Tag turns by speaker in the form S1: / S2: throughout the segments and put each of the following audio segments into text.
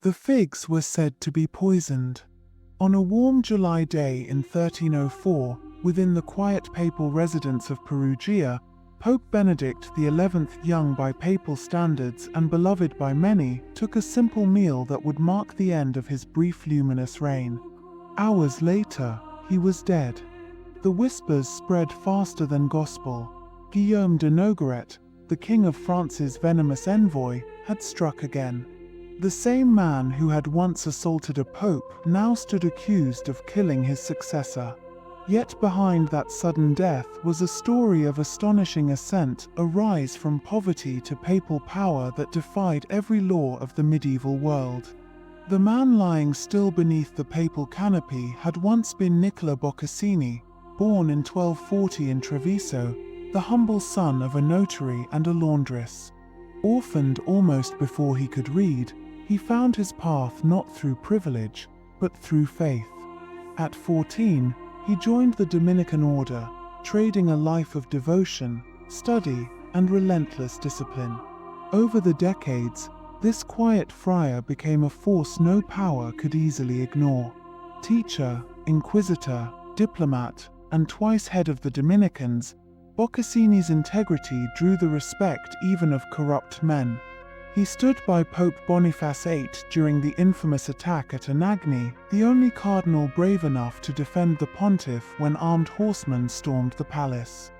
S1: The figs were said to be poisoned. On a warm July day in 1304, within the quiet papal residence of Perugia, Pope Benedict XI, young by papal standards and beloved by many, took a simple meal that would mark the end of his brief luminous reign. Hours later, he was dead. The whispers spread faster than gospel. Guillaume de Nogaret, the King of France's venomous envoy, had struck again. The same man who had once assaulted a pope now stood accused of killing his successor. Yet behind that sudden death was a story of astonishing ascent, a rise from poverty to papal power that defied every law of the medieval world. The man lying still beneath the papal canopy had once been Nicola Boccassini, born in 1240 in Treviso, the humble son of a notary and a laundress. Orphaned almost before he could read, he found his path not through privilege, but through faith. At 14, he joined the Dominican order, trading a life of devotion, study, and relentless discipline. Over the decades, this quiet friar became a force no power could easily ignore. Teacher, inquisitor, diplomat, and twice head of the Dominicans, Boccassini's integrity drew the respect even of corrupt men. He stood by Pope Boniface VIII during the infamous attack at Anagni, the only cardinal brave enough to defend the pontiff when armed horsemen stormed the palace.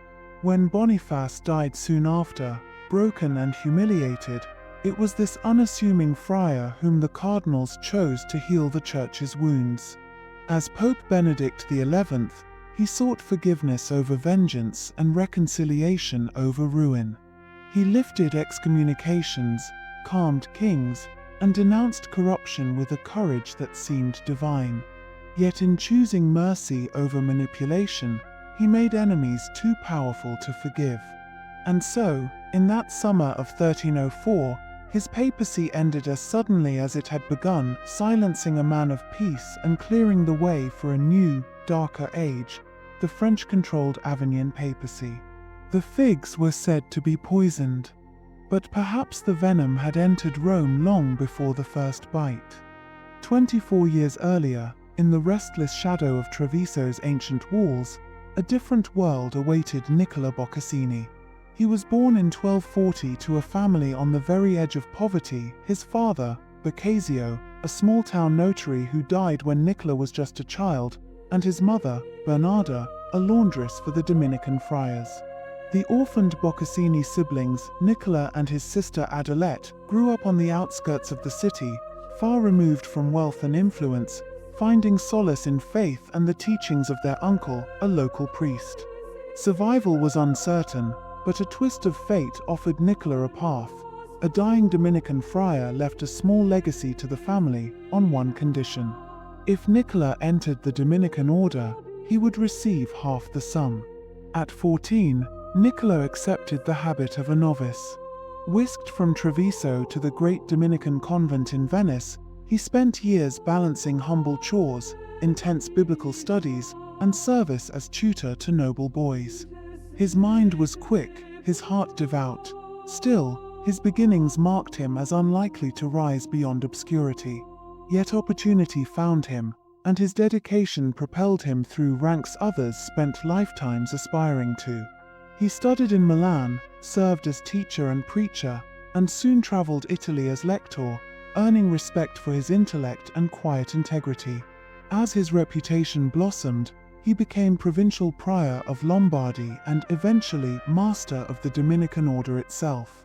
S1: When Boniface died soon after, broken and humiliated, it was this unassuming friar whom the cardinals chose to heal the church's wounds. As Pope Benedict XI, he sought forgiveness over vengeance and reconciliation over ruin. He lifted excommunications, calmed kings, and denounced corruption with a courage that seemed divine. Yet in choosing mercy over manipulation, he made enemies too powerful to forgive. And so, in that summer of 1304, his papacy ended as suddenly as it had begun, silencing a man of peace and clearing the way for a new, darker age, the French-controlled Avignon Papacy. The figs were said to be poisoned, but perhaps the venom had entered Rome long before the first bite. 24 years earlier, in the restless shadow of Treviso's ancient walls, a different world awaited Nicola Boccassini. He was born in 1240 to a family on the very edge of poverty. His father, Boccasio, a small-town notary who died when Nicola was just a child, and his mother, Bernarda, a laundress for the Dominican friars. The orphaned Boccassini siblings, Nicola and his sister Adelette, grew up on the outskirts of the city, far removed from wealth and influence, finding solace in faith and the teachings of their uncle, a local priest. Survival was uncertain, but a twist of fate offered Nicola a path. A dying Dominican friar left a small legacy to the family, on one condition. If Nicola entered the Dominican order, he would receive half the sum. At 14, Nicola accepted the habit of a novice. Whisked from Treviso to the great Dominican convent in Venice, he spent years balancing humble chores, intense biblical studies, and service as tutor to noble boys. His mind was quick, his heart devout. Still, his beginnings marked him as unlikely to rise beyond obscurity. Yet opportunity found him, and his dedication propelled him through ranks others spent lifetimes aspiring to. He studied in Milan, served as teacher and preacher, and soon traveled Italy as lector, earning respect for his intellect and quiet integrity. As his reputation blossomed, he became provincial prior of Lombardy and eventually master of the Dominican order itself.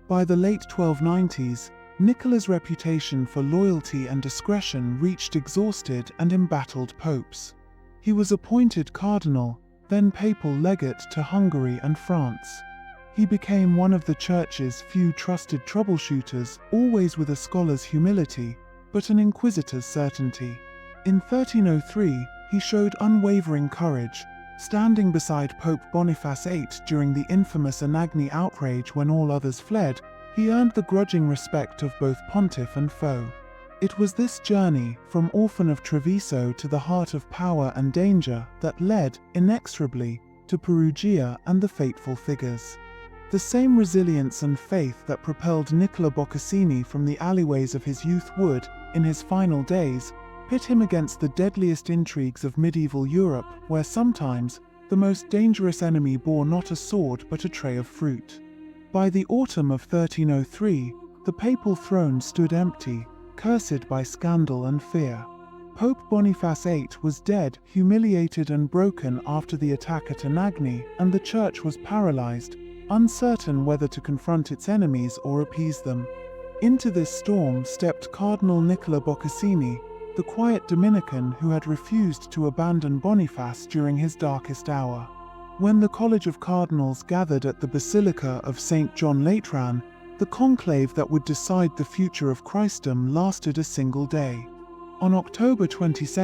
S1: By the late 1290s, Nicola's reputation for loyalty and discretion reached exhausted and embattled popes. He was appointed cardinal, then papal legate to Hungary and France. He became one of the Church's few trusted troubleshooters, always with a scholar's humility, but an inquisitor's certainty. In 1303, he showed unwavering courage, standing beside Pope Boniface VIII during the infamous Anagni outrage when all others fled. He earned the grudging respect of both pontiff and foe. It was this journey, from orphan of Treviso to the heart of power and danger, that led, inexorably, to Perugia and the fateful figures. The same resilience and faith that propelled Nicola Boccassini from the alleyways of his youth would, in his final days, pit him against the deadliest intrigues of medieval Europe, where sometimes the most dangerous enemy bore not a sword but a tray of fruit. By the autumn of 1303, the papal throne stood empty, cursed by scandal and fear. Pope Boniface VIII was dead, humiliated and broken after the attack at Anagni, and the church was paralyzed, uncertain whether to confront its enemies or appease them. Into this storm stepped Cardinal Nicola Boccassini, the quiet Dominican who had refused to abandon Boniface during his darkest hour. When the College of Cardinals gathered at the Basilica of St. John Lateran, the conclave that would decide the future of Christendom lasted a single day. On October 22,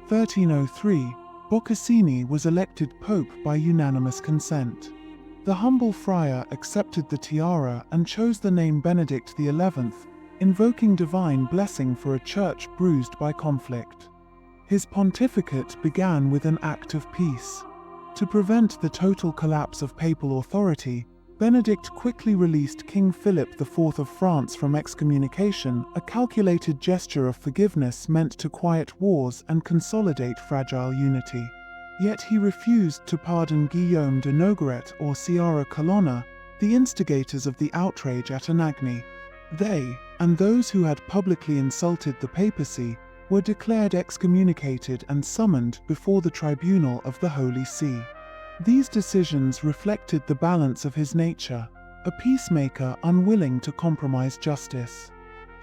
S1: 1303, Boccassini was elected pope by unanimous consent. The humble friar accepted the tiara and chose the name Benedict XI, invoking divine blessing for a church bruised by conflict. His pontificate began with an act of peace. To prevent the total collapse of papal authority, Benedict quickly released King Philip IV of France from excommunication, a calculated gesture of forgiveness meant to quiet wars and consolidate fragile unity. Yet he refused to pardon Guillaume de Nogaret or Ciara Colonna, the instigators of the outrage at Anagni. They, and those who had publicly insulted the papacy, were declared excommunicated and summoned before the tribunal of the Holy See. These decisions reflected the balance of his nature, a peacemaker unwilling to compromise justice.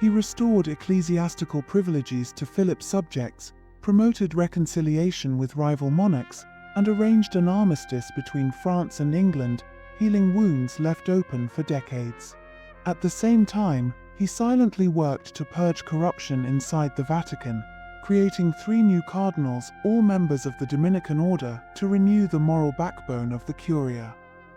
S1: He restored ecclesiastical privileges to Philip's subjects, promoted reconciliation with rival monarchs, and arranged an armistice between France and England, healing wounds left open for decades. At the same time, he silently worked to purge corruption inside the Vatican, creating 3 new cardinals, all members of the Dominican order, to renew the moral backbone of the Curia.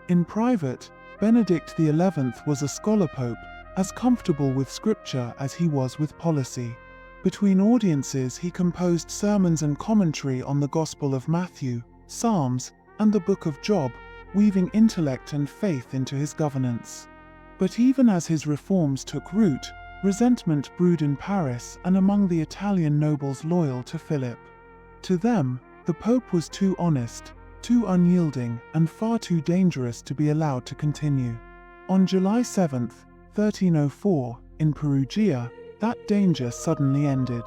S1: In private, Benedict XI was a scholar pope, as comfortable with scripture as he was with policy. Between audiences he composed sermons and commentary on the Gospel of Matthew, Psalms, and the Book of Job, weaving intellect and faith into his governance. But even as his reforms took root, resentment brewed in Paris and among the Italian nobles loyal to Philip. To them, the Pope was too honest, too unyielding, and far too dangerous to be allowed to continue. On July 7, 1304, in Perugia, that danger suddenly ended.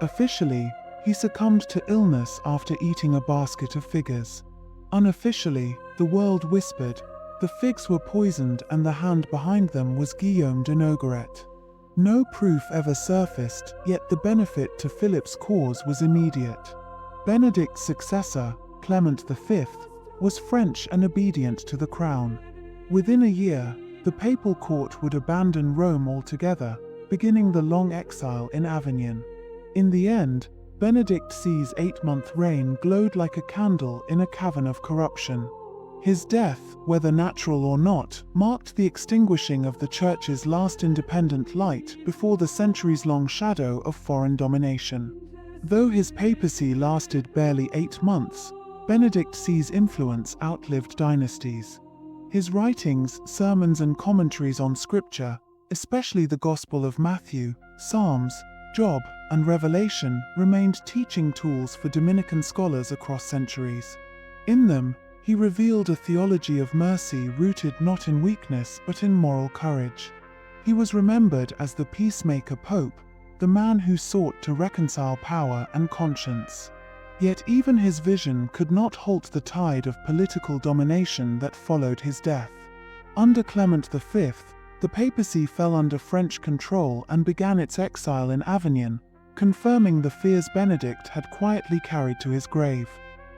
S1: Officially, he succumbed to illness after eating a basket of figures. Unofficially, the world whispered, the figs were poisoned and the hand behind them was Guillaume de Nogaret. No proof ever surfaced, yet the benefit to Philip's cause was immediate. Benedict's successor, Clement V, was French and obedient to the crown. Within a year, the papal court would abandon Rome altogether, beginning the long exile in Avignon. In the end, Benedict XI's 8-month reign glowed like a candle in a cavern of corruption. His death, whether natural or not, marked the extinguishing of the Church's last independent light before the centuries-long shadow of foreign domination. Though his papacy lasted barely 8 months, Benedict XI's influence outlived dynasties. His writings, sermons and commentaries on Scripture, especially the Gospel of Matthew, Psalms, Job, and Revelation, remained teaching tools for Dominican scholars across centuries. In them, he revealed a theology of mercy rooted not in weakness but in moral courage. He was remembered as the peacemaker pope, the man who sought to reconcile power and conscience. Yet even his vision could not halt the tide of political domination that followed his death. Under Clement V, the papacy fell under French control and began its exile in Avignon, confirming the fears Benedict had quietly carried to his grave.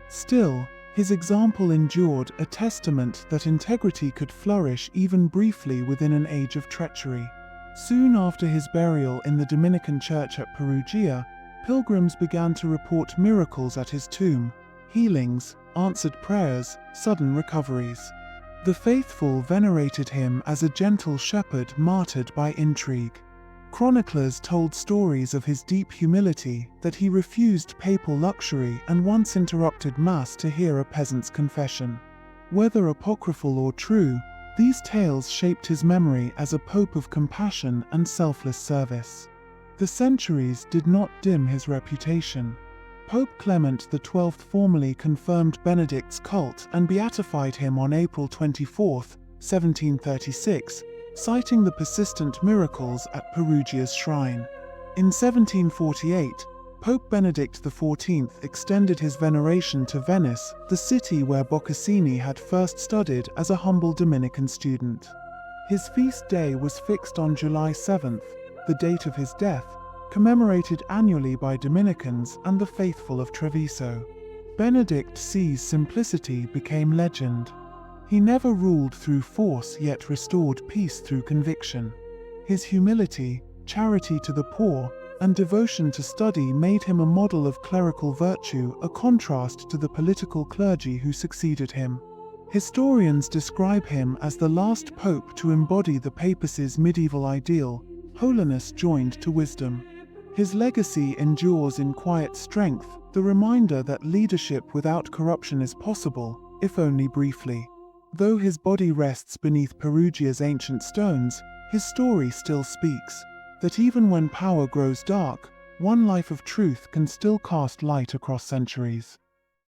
S1: Still, his example endured, a testament that integrity could flourish even briefly within an age of treachery. Soon after his burial in the Dominican church at Perugia, pilgrims began to report miracles at his tomb: healings, answered prayers, sudden recoveries. The faithful venerated him as a gentle shepherd martyred by intrigue. Chroniclers told stories of his deep humility, that he refused papal luxury and once interrupted Mass to hear a peasant's confession. Whether apocryphal or true, These tales shaped his memory as a pope of compassion and selfless service. The centuries did not dim his reputation. Pope Clement XII formally confirmed Benedict's cult and beatified him on April 24, 1736, citing the persistent miracles at Perugia's shrine. In 1748, Pope Benedict XIV extended his veneration to Venice, the city where Boccassini had first studied as a humble Dominican student. His feast day was fixed on July 7th, the date of his death, commemorated annually by Dominicans and the faithful of Treviso. Benedict XI's simplicity became legend. He never ruled through force yet restored peace through conviction. His humility, charity to the poor, and devotion to study made him a model of clerical virtue, a contrast to the political clergy who succeeded him. Historians describe him as the last pope to embody the papacy's medieval ideal, holiness joined to wisdom. His legacy endures in quiet strength, the reminder that leadership without corruption is possible, if only briefly. Though his body rests beneath Perugia's ancient stones, his story still speaks, that even when power grows dark, one life of truth can still cast light across centuries.